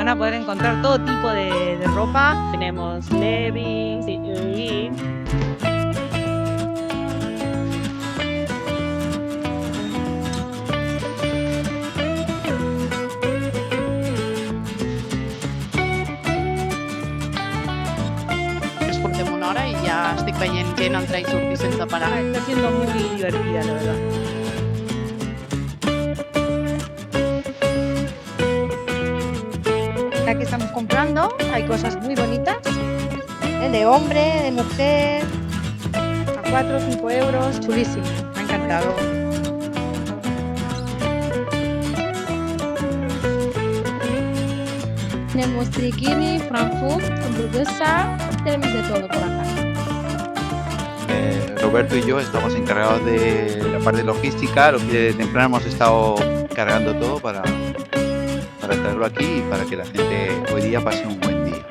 van a poder encontrar todo tipo de ropa. Tenemos leggings y Ens portem una hora i ja estic veient gent entrar i sortir sense parar. está siendo muy divertida, la verdad. Aquí estamos comprando, hay cosas muy bonitas, de hombre, de mujer, a 4 o 5 euros, chulísimo, me ha encantado. Tenemos triquini, frankfurt, hamburguesa, tenemos de todo por acá. Roberto y yo estamos encargados de la parte logística. De temprano hemos estado cargando todo para traerlo aquí y para que la gente hoy día pase un buen día.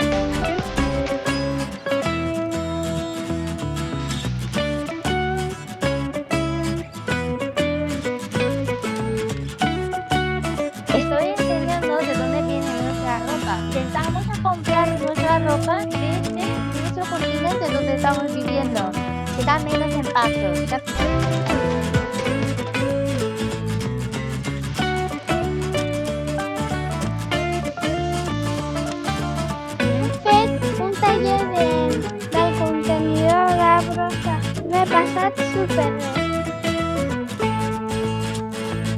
Estoy entendiendo de dónde viene nuestra ropa. Intentamos a comprar nuestra ropa desde nuestro continente donde estamos viviendo, que da menos impacto. Fet un taller del contenidor de la brossa. M'he passat superbé.